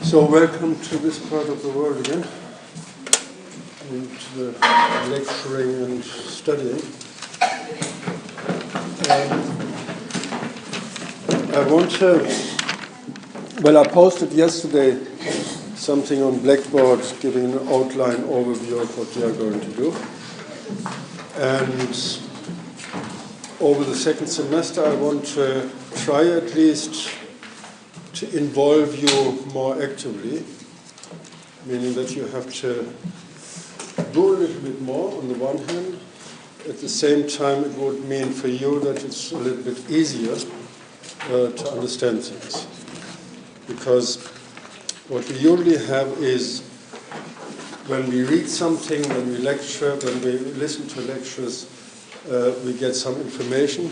So welcome to this part of the world again, and to the lecturing and studying. I want to, I posted yesterday something on Blackboard giving an outline overview of what we are going to do. And over the second semester I want to try at least to involve you more actively, meaning that you have to do a little bit more on the one hand. At the same time, it would mean for you that it's a little bit easier to understand things. Because what we usually have is when we read something, when we lecture, when we listen to lectures, we get some information.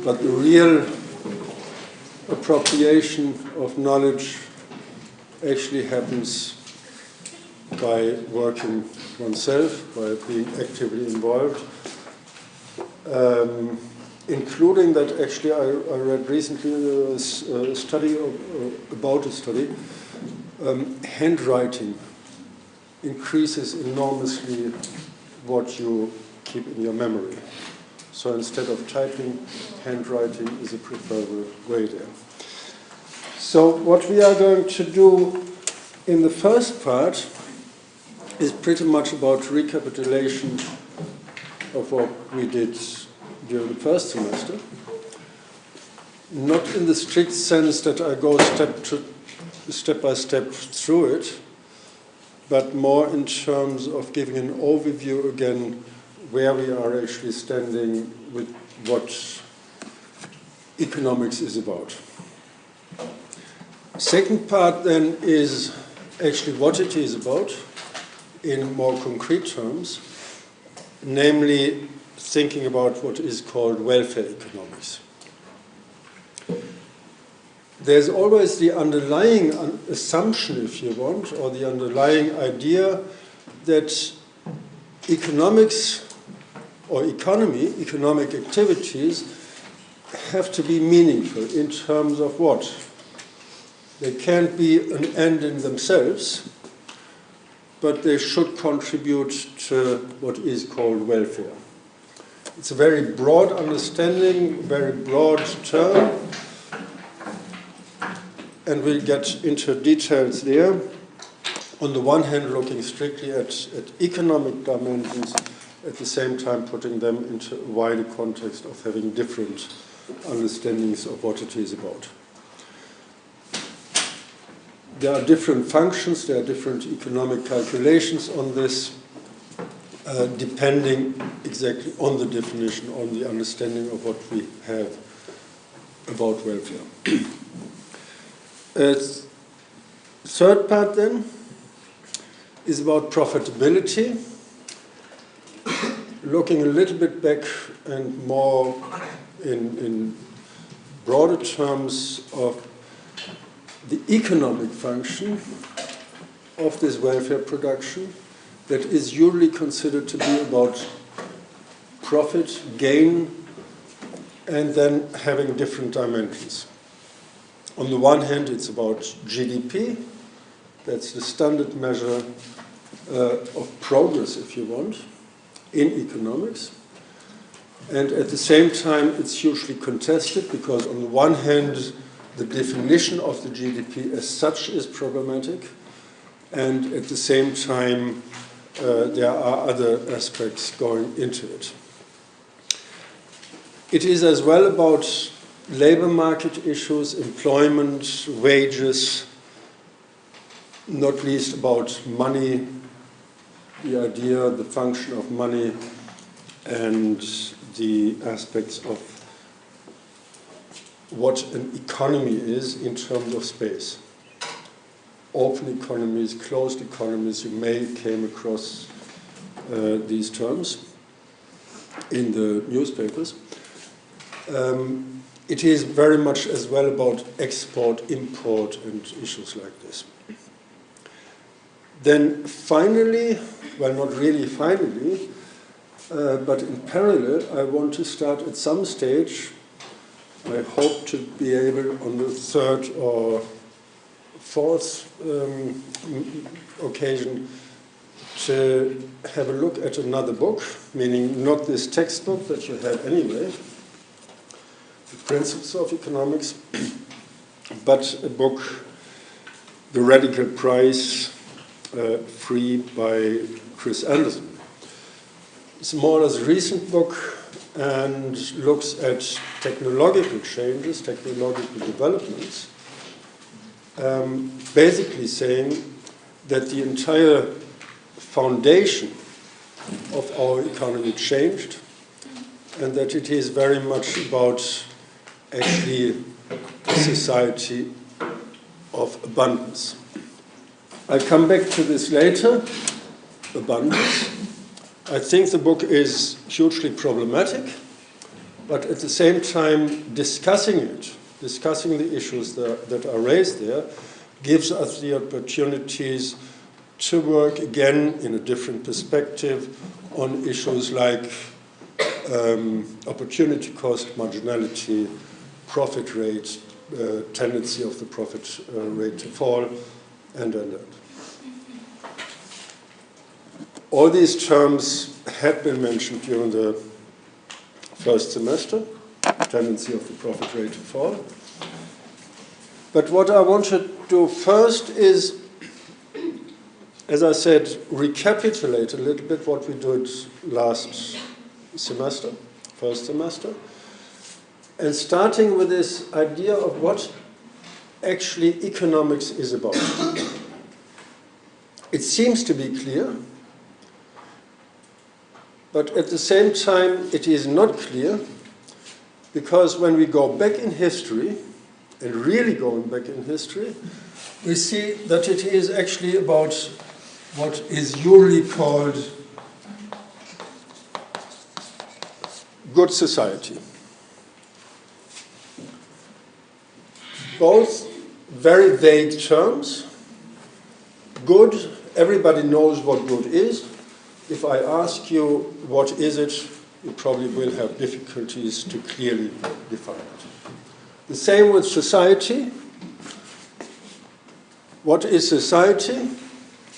But the real appropriation of knowledge actually happens by working oneself, by being actively involved. Including that, actually, I read recently a study about a study. Handwriting increases enormously what you keep in your memory. So instead of typing, handwriting is a preferable way there. So what we are going to do in the first part is pretty much about recapitulation of what we did during the first semester. Not in the strict sense that I go step by step through it, but more in terms of giving an overview again where we are actually standing with what economics is about. Second part then is actually what it is about in more concrete terms, namely thinking about what is called welfare economics. There's always the underlying assumption, if you want, or the underlying idea that economics or economic activities have to be meaningful in terms of what? They can't be an end in themselves, but they should contribute to what is called welfare. It's a very broad understanding, very broad term, and we'll get into details there. On the one hand, looking strictly at economic dimensions, at the same time putting them into a wider context of having different understandings of what it is about. There are different functions, there are different economic calculations on this, depending exactly on the definition, on the understanding of what we have about welfare. Third part then is about profitability, looking a little bit back and more in broader terms of the economic function of this welfare production that is usually considered to be about profit, gain, and then having different dimensions. On the one hand, it's about GDP. That's the standard measure of progress, if you want, in economics. And at the same time, it's hugely contested because on the one hand, the definition of the GDP as such is problematic, and at the same time, there are other aspects going into it. It is as well about labor market issues, employment, wages, not least about money, the idea, the function of money, and the aspects of what an economy is in terms of space. Open economies, closed economies, you may came across these terms in the newspapers. It is very much as well about export, import, and issues like this. Then finally, well, not really finally, but in parallel, I want to start at some stage. I hope to be able on the third or fourth occasion to have a look at another book, meaning not this textbook that you have anyway, The Principles of Economics, but a book, The Radical Price, Free by Chris Anderson. It's a more or less recent book and looks at technological changes, technological developments, basically saying that the entire foundation of our economy changed and that it is very much about actually a society of abundance. I'll come back to this later, abundance. I think the book is hugely problematic, but at the same time discussing the issues that are raised there, gives us the opportunities to work again in a different perspective on issues like opportunity cost, marginality, profit rate, tendency of the profit rate to fall, and. All these terms had been mentioned during the first semester, tendency of the profit rate to fall. But what I want to do first is, as I said, recapitulate a little bit what we did last semester, first semester, and starting with this idea of what actually economics is about. It seems to be clear, but at the same time it is not clear, because when we go back in history, and really going back in history, we see that it is actually about what is usually called good society. Both very vague terms. Good, everybody knows what good is. If I ask you what is it, you probably will have difficulties to clearly define it. The same with society. What is society?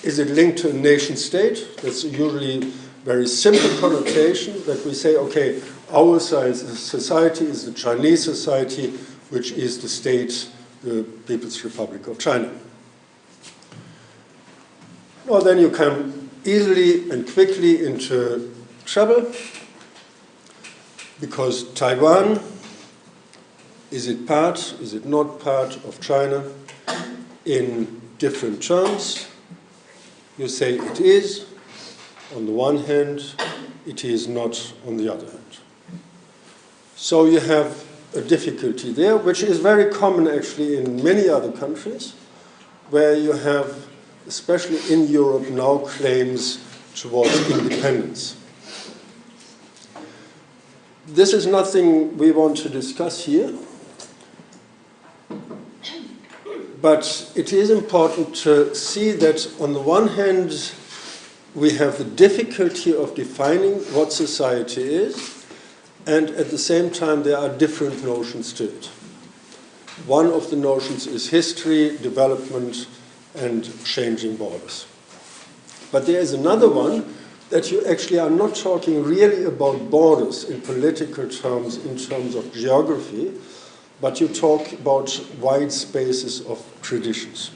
Is it linked to a nation state? That's usually very simple connotation that we say, okay, our society is the Chinese society, which is the state, the People's Republic of China. Well, then you come easily and quickly into trouble, because Taiwan, is it part, is it not part of China? In different terms, you say it is on the one hand, it is not on the other hand. So you have a difficulty there, which is very common actually in many other countries, where you have, especially in Europe now, claims towards independence. This is nothing we want to discuss here, but it is important to see that on the one hand, we have the difficulty of defining what society is, and at the same time there are different notions to it. One of the notions is history, development, and changing borders. But there is another one that you actually are not talking really about borders in political terms, in terms of geography, but you talk about wide spaces of traditions.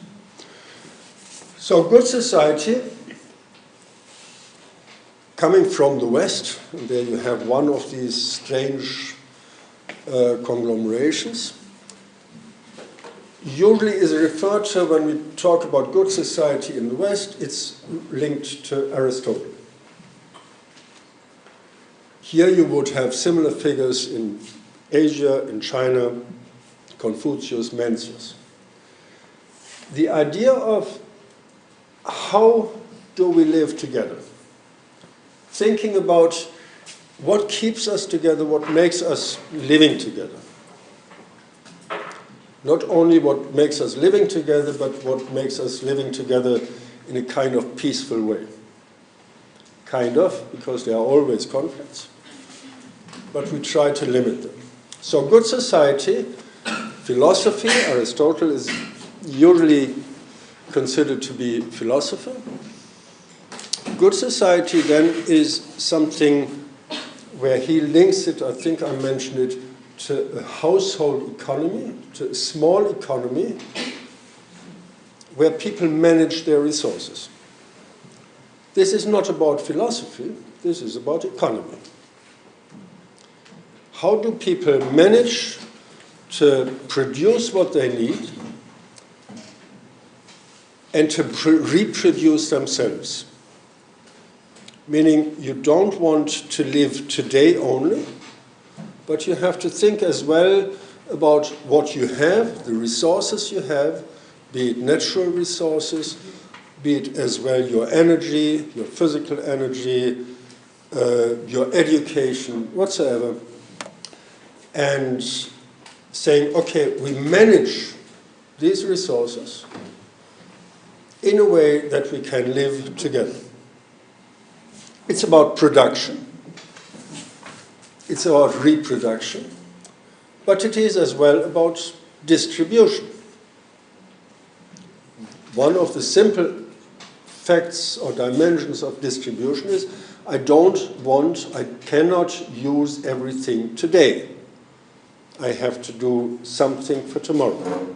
So good society, coming from the West, and there you have one of these strange conglomerations, usually is referred to when we talk about good society in the West, it's linked to Aristotle. Here you would have similar figures in Asia, in China, Confucius, Mencius. The idea of how do we live together? Thinking about what keeps us together, what makes us living together. Not only what makes us living together, but what makes us living together in a kind of peaceful way. Kind of, because there are always conflicts, but we try to limit them. So good society, philosophy, Aristotle is usually considered to be philosopher. Good society then is something where he links it, I think I mentioned it, to a household economy, to a small economy, where people manage their resources. This is not about philosophy, this is about economy. How do people manage to produce what they need and to reproduce themselves? Meaning you don't want to live today only, but you have to think as well about what you have, the resources you have, be it natural resources, be it as well your energy, your physical energy, your education, whatsoever, and saying, okay, we manage these resources in a way that we can live together. It's about production, it's about reproduction, but it is as well about distribution. One of the simple facts or dimensions of distribution is I cannot use everything today. I have to do something for tomorrow.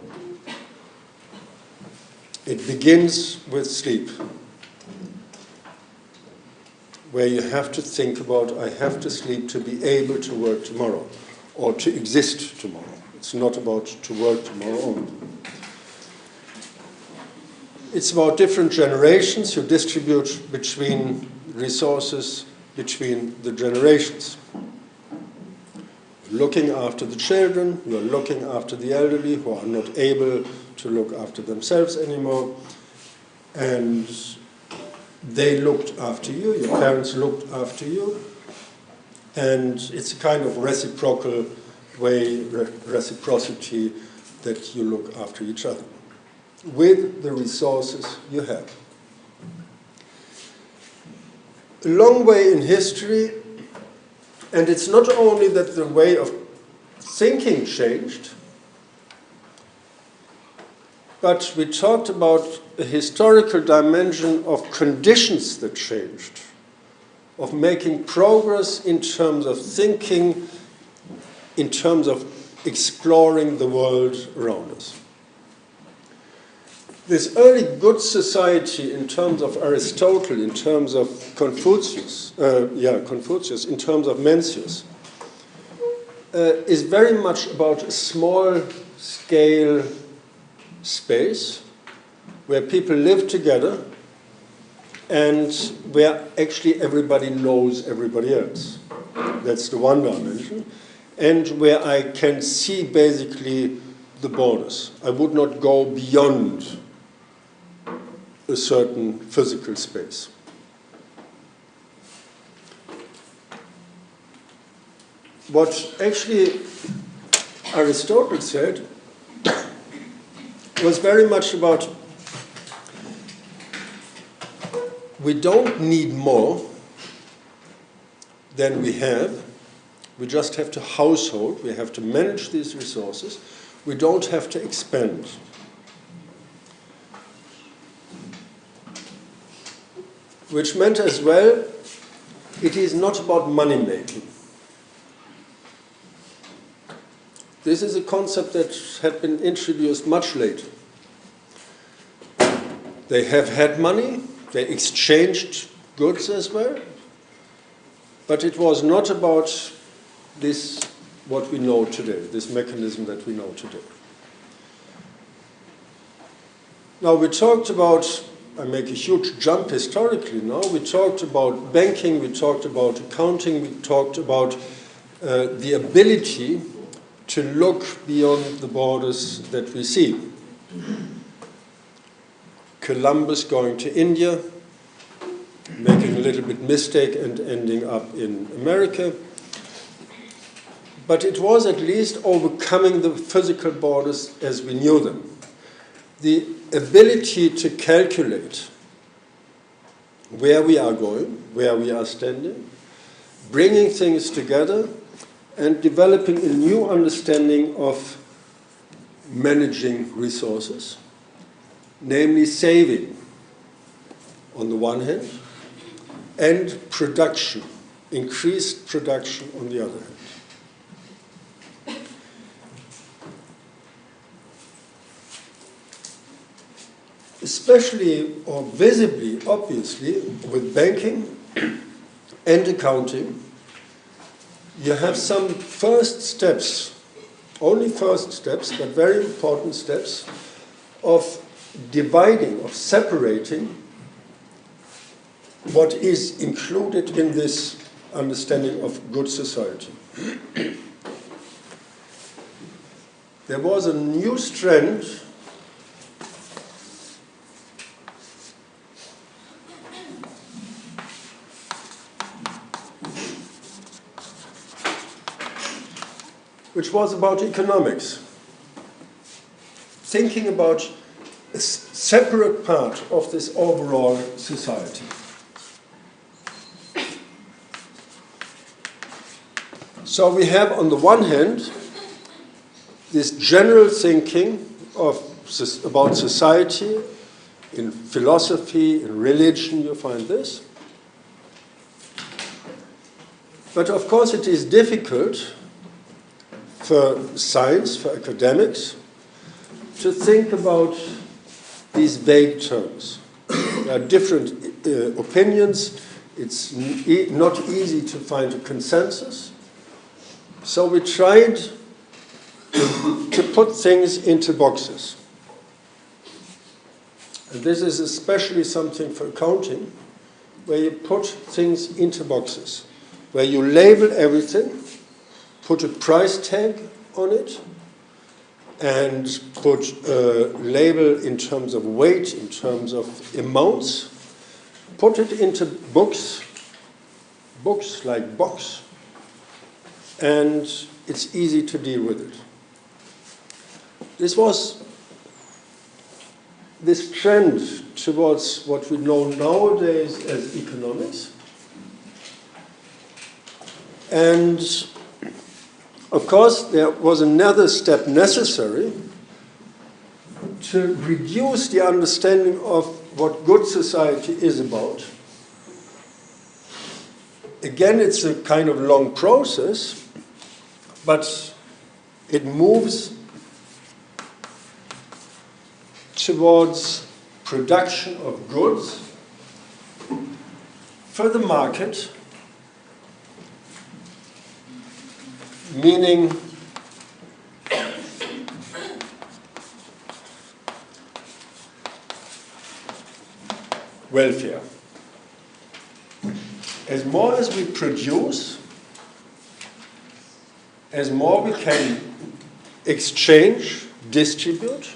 It begins with sleep, where you have to think about, I have to sleep to be able to work tomorrow, or to exist tomorrow. It's not about to work tomorrow only. It's about different generations. You distribute between resources, between the generations. You're looking after the children, you're looking after the elderly who are not able to look after themselves anymore, and they looked after you, your parents looked after you, and it's a kind of reciprocal way, reciprocity, that you look after each other with the resources you have. A long way in history, and it's not only that the way of thinking changed, but we talked about a historical dimension of conditions that changed, of making progress in terms of thinking, in terms of exploring the world around us. This early good society in terms of Aristotle, in terms of Confucius, in terms of Mencius, is very much about a small-scale space where people live together and where actually everybody knows everybody else. That's the one dimension. And where I can see basically the borders. I would not go beyond a certain physical space. What actually Aristotle said was very much about we don't need more than we have. We just have to household, we have to manage these resources. We don't have to expand. Which meant as well, it is not about money making. This is a concept that had been introduced much later. They have had money, they exchanged goods as well, but it was not about this, what we know today, this mechanism that we know today. Now we talked about, I make a huge jump historically now, we talked about banking, we talked about accounting, we talked about the ability to look beyond the borders that we see. Columbus going to India, making a little bit mistake and ending up in America. But it was at least overcoming the physical borders as we knew them. The ability to calculate where we are going, where we are standing, bringing things together, and developing a new understanding of managing resources, namely saving on the one hand, and production, increased production on the other hand. Especially or visibly, obviously, with banking and accounting, you have some first steps, only first steps, but very important steps, of dividing, of separating what is included in this understanding of good society. There was a new strand which was about economics, thinking about a separate part of this overall society. So we have, on the one hand, this general thinking about society. In philosophy, in religion, you find this. But of course it is difficult for science, for academics, to think about these vague terms. There are different opinions. It's not easy to find a consensus. So we tried to put things into boxes. And this is especially something for accounting, where you put things into boxes, where you label everything, put a price tag on it, and put a label in terms of weight, in terms of amounts, put it into books like box, and it's easy to deal with it. This was this trend towards what we know nowadays as economics. And of course, there was another step necessary to reduce the understanding of what good society is about. Again, it's a kind of long process, but it moves towards production of goods for the market, meaning welfare. As more as we produce, as more we can exchange, distribute,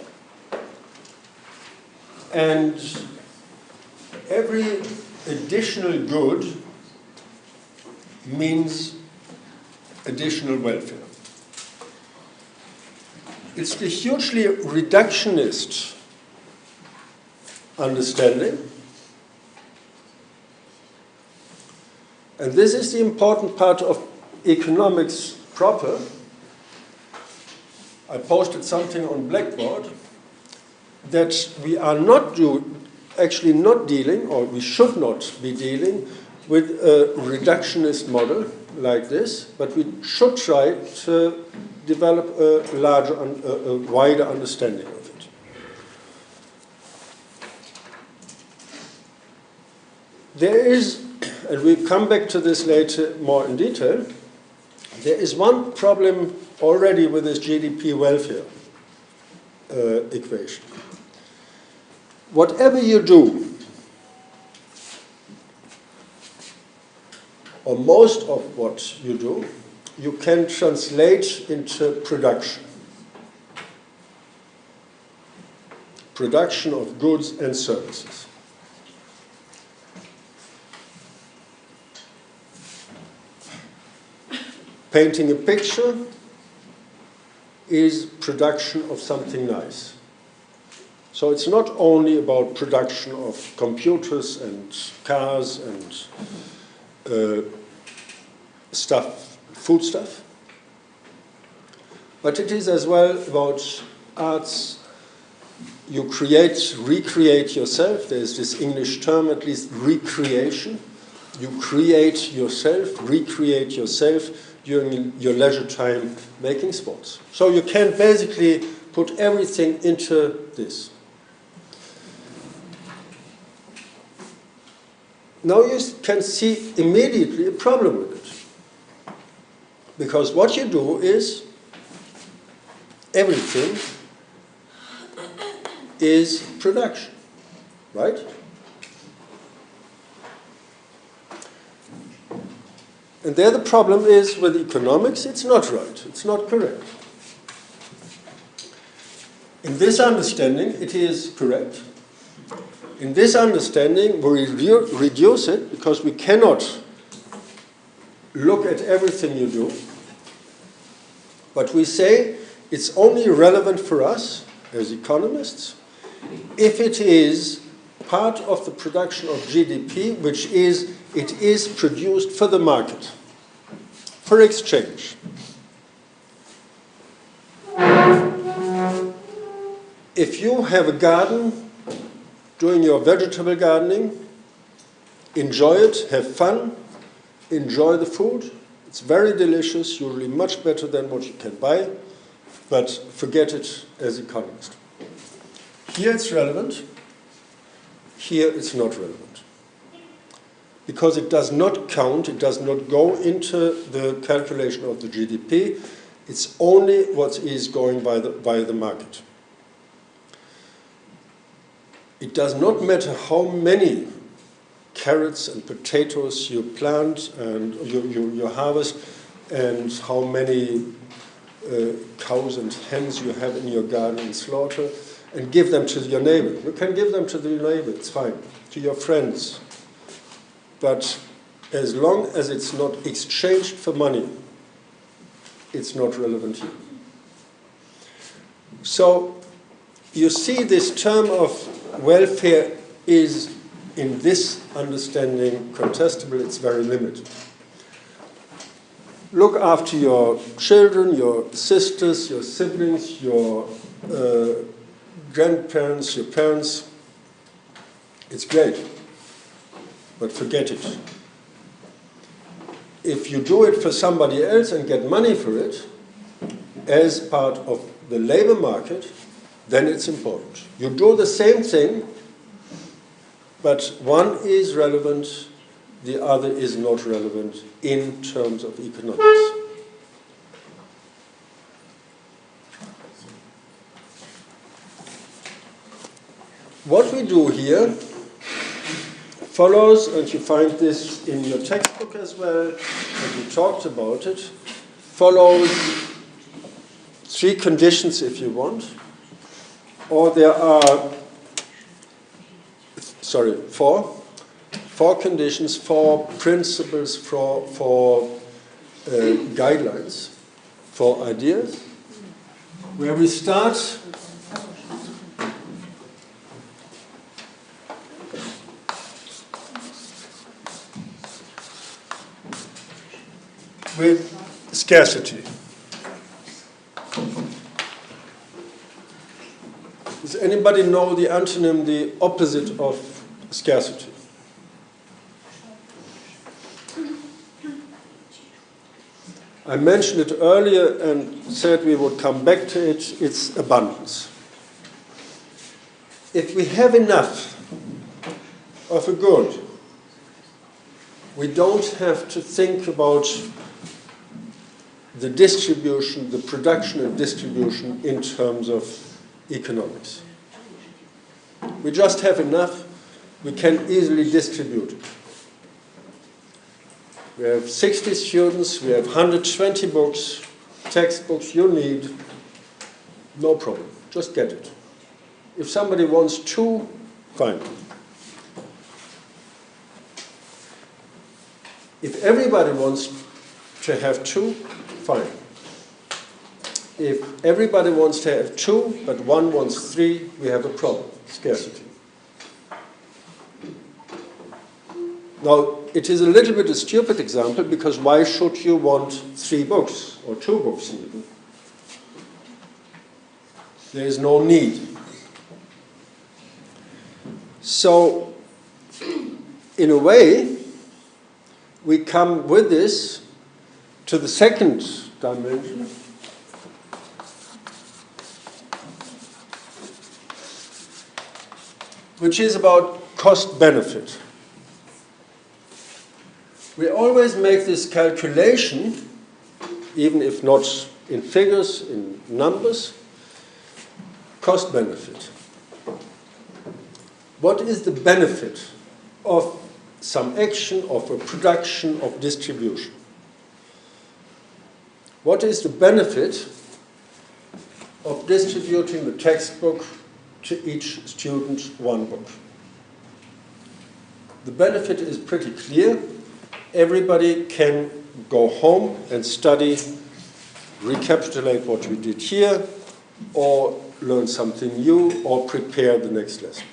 and every additional good means additional welfare. It's the hugely reductionist understanding. And this is the important part of economics proper. I posted something on Blackboard that we are actually not dealing, or we should not be dealing, with a reductionist model like this, but we should try to develop a wider understanding of it. There is, and we'll come back to this later more in detail, there is one problem already with this GDP welfare equation. Whatever you do, or most of what you do, you can translate into production. Production of goods and services. Painting a picture is production of something nice. So it's not only about production of computers and cars and stuff, food stuff, but it is as well about arts, you recreate yourself. There's this English term, at least, recreation. You create yourself, recreate yourself during your leisure time making sports. So you can basically put everything into this. Now you can see immediately a problem with it. Because what you do is everything is production, right? And there the problem is with economics, it's not right, it's not correct. In this understanding, it is correct. In this understanding, we reduce it because we cannot look at everything you do, but we say it's only relevant for us as economists if it is part of the production of GDP, which is, it is produced for the market, for exchange. If you have a garden, doing your vegetable gardening, enjoy it, have fun, enjoy the food. It's very delicious, usually much better than what you can buy, but forget it as economist. Here it's relevant, here it's not relevant. Because it does not count, it does not go into the calculation of the GDP, it's only what is going by the market. It does not matter how many carrots and potatoes you plant and you harvest, and how many cows and hens you have in your garden and slaughter, and give them to your neighbor. You can give them to your neighbor, it's fine, to your friends. But as long as it's not exchanged for money, it's not relevant here. So you see this term of welfare is, in this understanding, contestable, it's very limited. Look after your children, your sisters, your siblings, your grandparents, your parents. It's great, but forget it. If you do it for somebody else and get money for it, as part of the labor market, then it's important. You do the same thing, but one is relevant, the other is not relevant in terms of economics. What we do here follows, and you find this in your textbook as well, and we talked about it, follows three conditions if you want, or there are, four conditions, four principles, for guidelines, for ideas, where we start with scarcity. Does anybody know the antonym, the opposite of scarcity? I mentioned it earlier and said we would come back to it. It's abundance. If we have enough of a good, we don't have to think about the distribution, the production and distribution in terms of economics. We just have enough, we can easily distribute it. We have 60 students, we have 120 books, textbooks you need, no problem, just get it. If somebody wants 2, fine. If everybody wants to have 2, fine. If everybody wants to have 2, but one wants 3, we have a problem, scarcity. Now, it is a little bit a stupid example, because why should you want 3 books, or 2 books even? There is no need. So, in a way, we come with this to the second dimension, which is about cost-benefit. We always make this calculation, even if not in figures, in numbers, cost-benefit. What is the benefit of some action, of a production, of distribution? What is the benefit of distributing the textbook to each student one book? The benefit is pretty clear. Everybody can go home and study, recapitulate what we did here, or learn something new, or prepare the next lesson.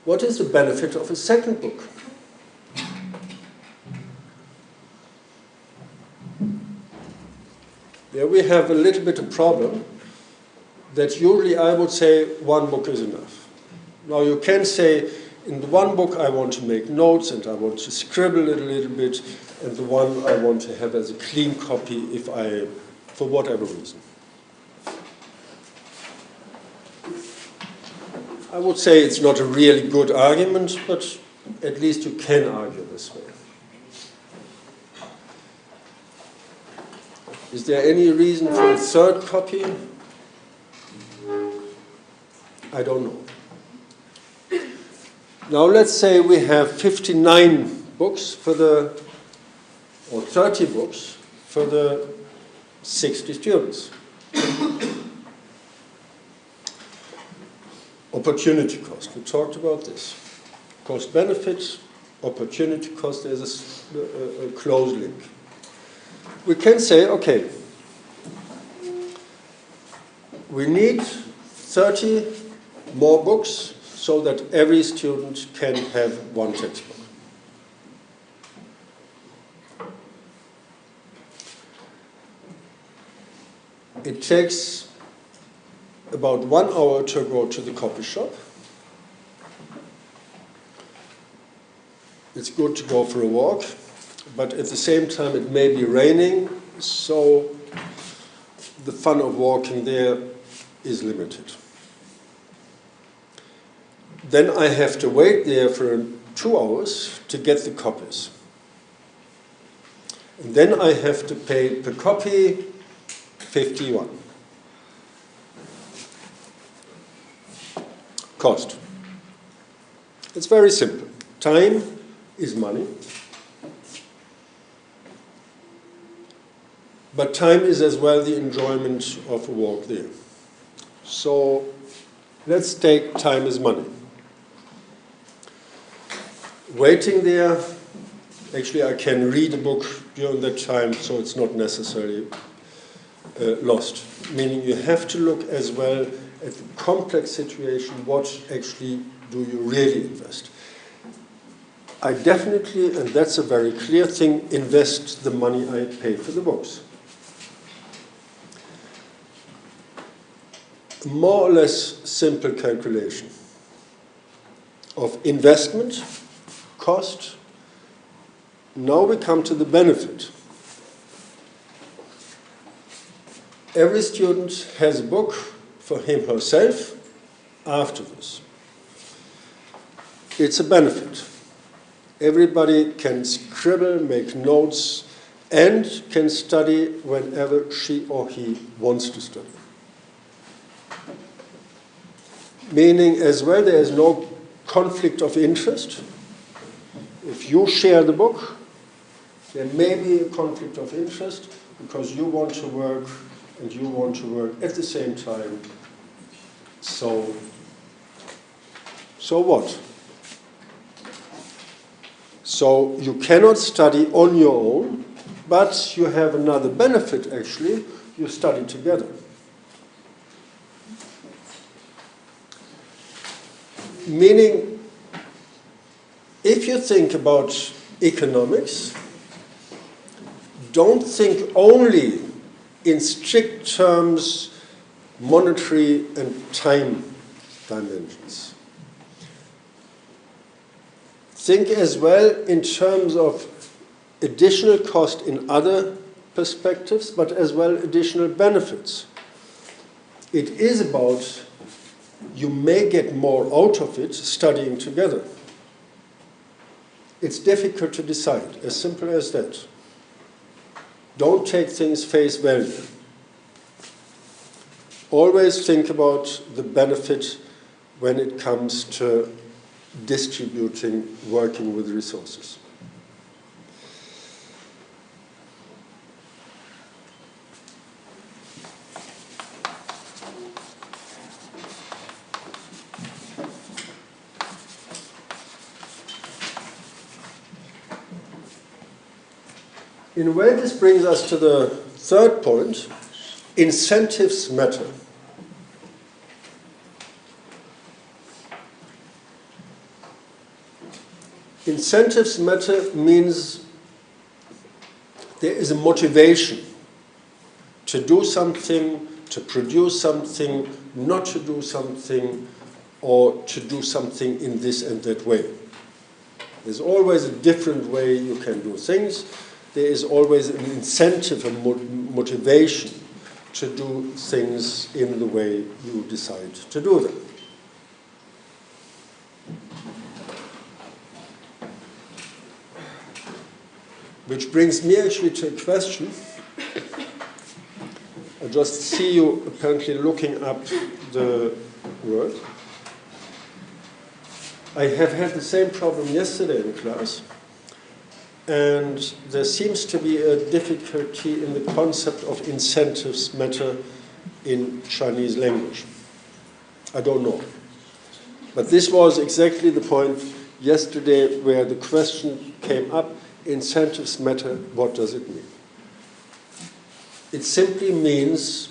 What is the benefit of a second book? There we have a little bit of problem that usually I would say one book is enough. Now you can say in the one book I want to make notes and I want to scribble it a little bit, and the one I want to have as a clean copy if I, for whatever reason. I would say it's not a really good argument, but at least you can argue this way. Is there any reason for a third copy? I don't know. Now let's say we have 59 books for the, or 30 books for the 60 students. Opportunity cost, we talked about this. Cost benefit, opportunity cost, there's a close link. We can say, okay, we need 30 more books so that every student can have one textbook. It takes about 1 hour to go to the copy shop. It's good to go for a walk, but at the same time it may be raining, so the fun of walking there is limited. Then I have to wait there for 2 hours to get the copies. And then I have to pay per copy 51. Cost. It's very simple. Time is money. But time is as well the enjoyment of a walk there. So let's take time as money. Waiting there, actually I can read a book during that time, so it's not necessarily lost. Meaning you have to look as well at the complex situation, what actually do you really invest? I definitely, and that's a very clear thing, invest the money I pay for the books. A more or less simple calculation of investment, cost. Now we come to the benefit. Every student has a book for him herself after this. It's a benefit. Everybody can scribble, make notes, and can study whenever she or he wants to study. Meaning as well there is no conflict of interest. If you share the book, there may be a conflict of interest because you want to work and you want to work at the same time. So what? So you cannot study on your own, but you have another benefit actually, you study together. Meaning, if you think about economics, don't think only in strict terms monetary and time dimensions. Think as well in terms of additional cost in other perspectives, but as well additional benefits. It is about you may get more out of it studying together. It's difficult to decide, as simple as that. Don't take things face value. Always think about the benefit when it comes to distributing, working with resources. In a way, this brings us to the third point. Incentives matter. Incentives matter means there is a motivation to do something, to produce something, not to do something, or to do something in this and that way. There's always a different way you can do things. There is always an incentive, a motivation to do things in the way you decide to do them. Which brings me actually to a question. I just see you apparently looking up the word. I have had the same problem yesterday in class. And there seems to be a difficulty in the concept of incentives matter in Chinese language. I don't know. But this was exactly the point yesterday where the question came up, incentives matter, what does it mean? It simply means,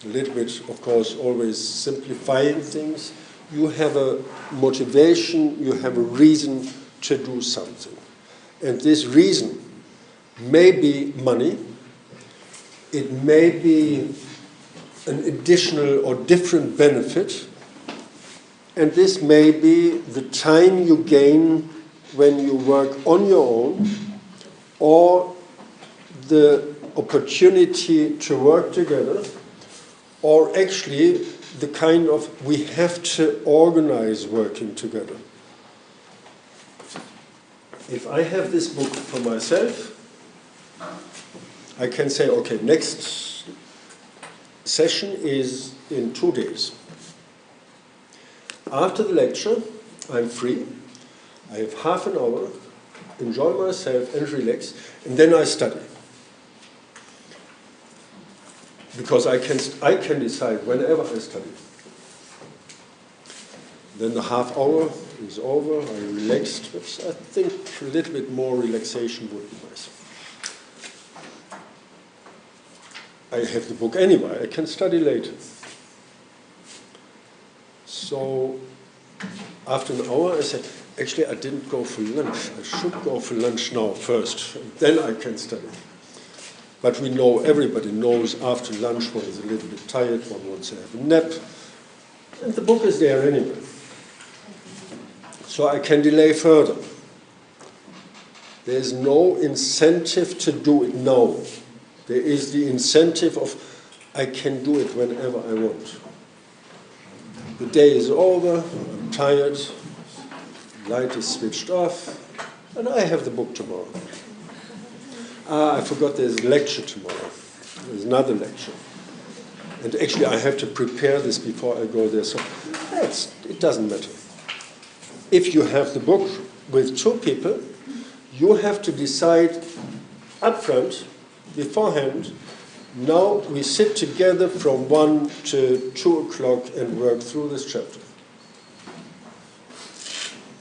a little bit, of course, always simplifying things, you have a motivation, you have a reason to do something. And this reason may be money, it may be an additional or different benefit, and this may be the time you gain when you work on your own, or the opportunity to work together, or actually the kind of we have to organize working together. If I have this book for myself, I can say, okay, next session is in 2 days. After the lecture, I'm free. I have half an hour, enjoy myself and relax, and then I study. Because I can decide whenever I study. Then the half hour is over, I relaxed, but I think a little bit more relaxation would be nice. I have the book anyway, I can study later. So after an hour I said, actually I didn't go for lunch, I should go for lunch now first, then I can study. But we know, everybody knows after lunch one is a little bit tired, one wants to have a nap, and the book is there anyway. So I can delay further. There is no incentive to do it now. There is the incentive of I can do it whenever I want. The day is over, I'm tired, light is switched off, and I have the book tomorrow. I forgot there's a lecture tomorrow. There's another lecture. And actually I have to prepare this before I go there, so it doesn't matter. If you have the book with 2 people, you have to decide upfront, beforehand, now we sit together from 1 to 2 o'clock and work through this chapter.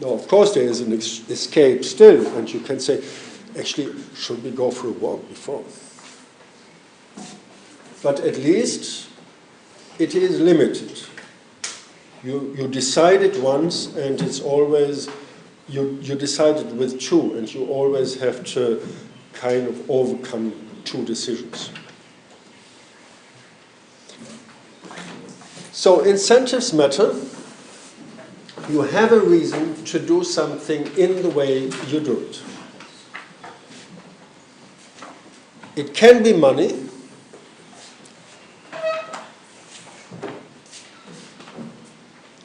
Now, of course, there is an escape still, and you can say, actually, should we go for a walk before? But at least it is limited. You decide it once, and it's always, you decide it with 2, and you always have to kind of overcome 2 decisions. So incentives matter. You have a reason to do something in the way you do it. It can be money.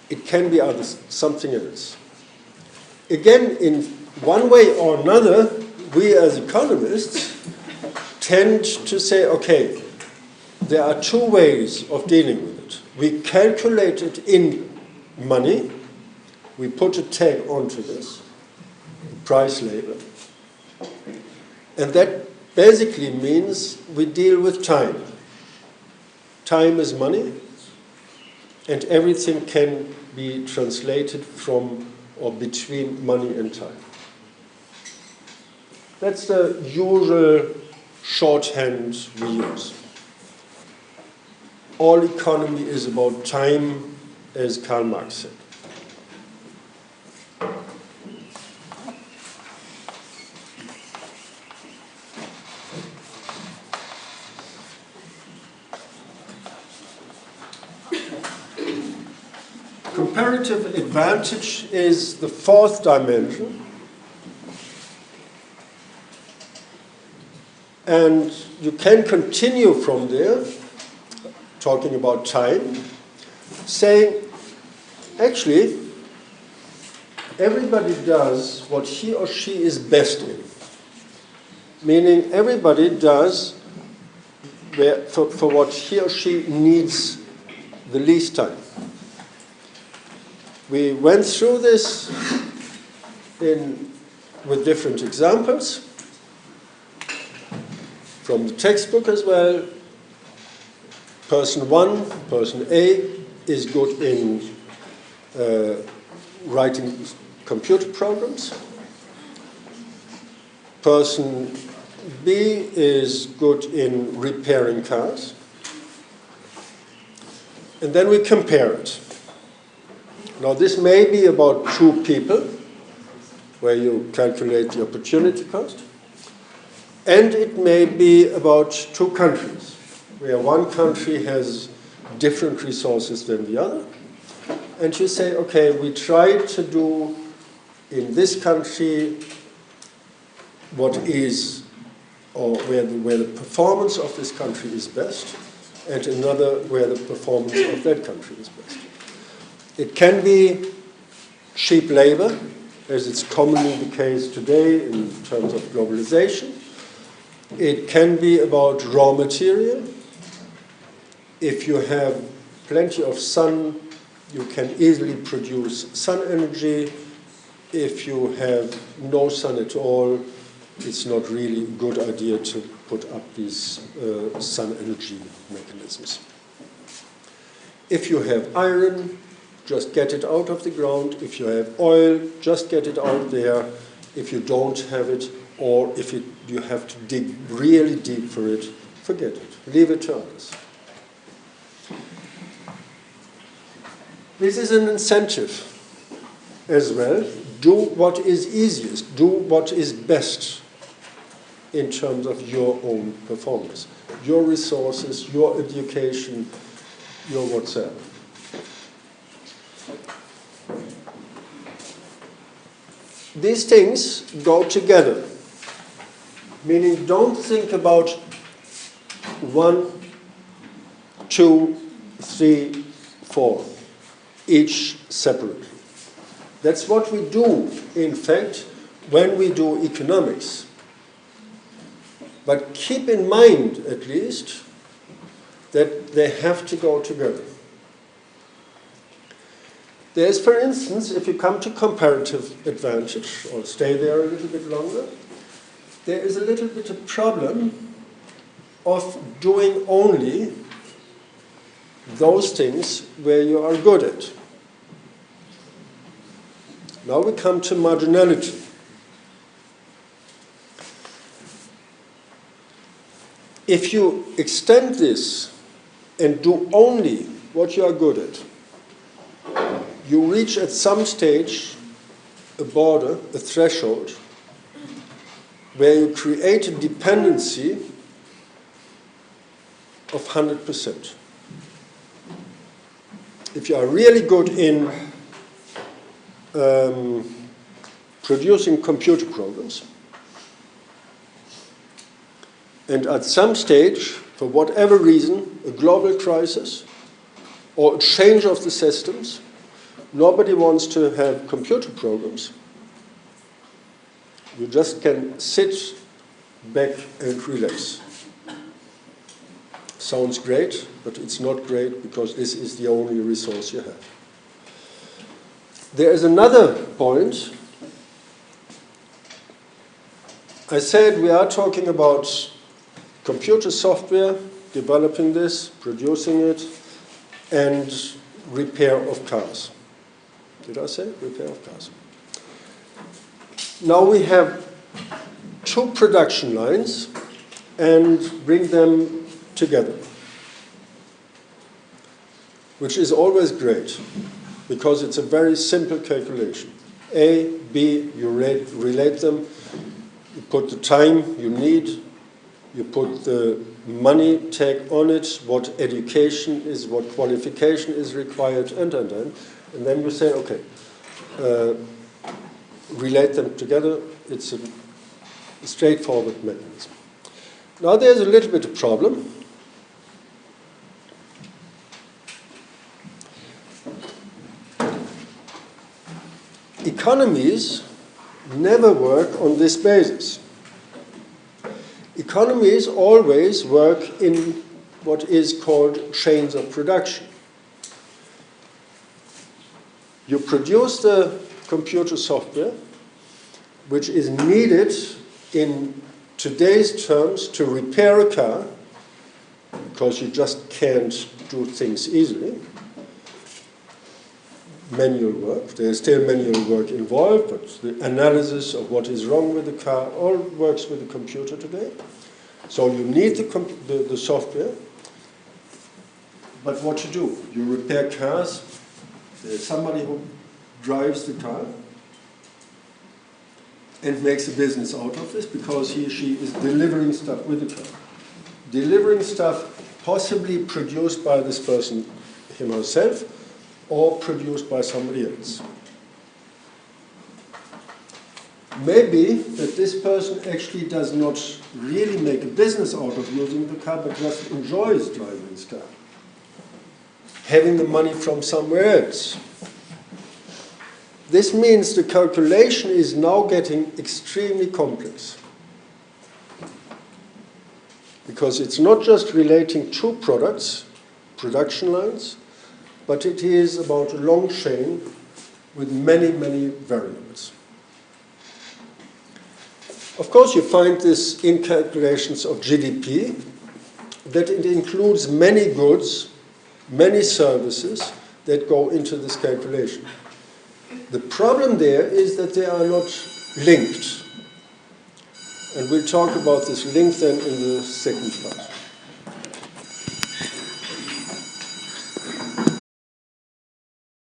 It can be something else. Again, in one way or another, we as economists tend to say, okay, there are two ways of dealing with it. We calculate it in money. We put a tag onto this, price label. And that basically means we deal with time. Time is money, and everything can be translated from or between money and time. That's the usual shorthand we use. All economy is about time, as Karl Marx said. Comparative advantage is the fourth dimension. And you can continue from there, talking about time, saying, actually, everybody does what he or she is best in. Meaning everybody does for what he or she needs the least time. We went through this with different examples from the textbook as well. Person 1, person A, is good in writing computer programs. Person B is good in repairing cars. And then we compare it. Now this may be about two people, where you calculate the opportunity cost, and it may be about two countries, where one country has different resources than the other, and you say, okay, we try to do in this country what is, or where the performance of this country is best, and another where the performance of that country is best. It can be cheap labor, as it's commonly the case today in terms of globalization. It can be about raw material. If you have plenty of sun, you can easily produce sun energy. If you have no sun at all, it's not really a good idea to put up these sun energy mechanisms. If you have iron, just get it out of the ground. If you have oil, just get it out there. If you don't have it, or if you have to dig really deep for it, forget it. Leave it to others. This is an incentive as well. Do what is easiest. Do what is best in terms of your own performance. Your resources, your education, your whatsoever. These things go together, meaning don't think about 1, 2, 3, 4, each separately. That's what we do, in fact, when we do economics. But keep in mind, at least, that they have to go together. There's, for instance, if you come to comparative advantage, or stay there a little bit longer, there is a little bit of problem of doing only those things where you are good at. Now we come to marginality. If you extend this and do only what you are good at, you reach at some stage a border, a threshold, where you create a dependency of 100%. if you are really good in producing computer programs, and at some stage, for whatever reason, a global crisis or a change of the systems, nobody wants to have computer programs. You just can sit back and relax. Sounds great, but it's not great because this is the only resource you have. There is another point. I said we are talking about computer software, developing this, producing it, and repair of cars. Did I say repair of cars? Now we have 2 production lines and bring them together, which is always great because it's a very simple calculation. A, B, you relate them, you put the time you need, you put the money tag on it, what education is, what qualification is required, and then you say, okay, relate them together. It's a straightforward mechanism. Now there's a little bit of problem. Economies never work on this basis. Economies always work in what is called chains of production. You produce the computer software, which is needed in today's terms to repair a car, because you just can't do things easily. Manual work. There's still manual work involved, but the analysis of what is wrong with the car all works with the computer today. So you need the software. But what you do? You repair cars. There's somebody who drives the car and makes a business out of this because he or she is delivering stuff with the car. Delivering stuff possibly produced by this person, him or herself, or produced by somebody else. Maybe that this person actually does not really make a business out of using the car, but just enjoys driving his car, having the money from somewhere else. This means the calculation is now getting extremely complex, because it's not just relating 2 products, production lines, but it is about a long chain with many, many variables. Of course, you find this in calculations of GDP, that it includes many goods, many services that go into this calculation. The problem there is that they are not linked. And we'll talk about this link then in the second part.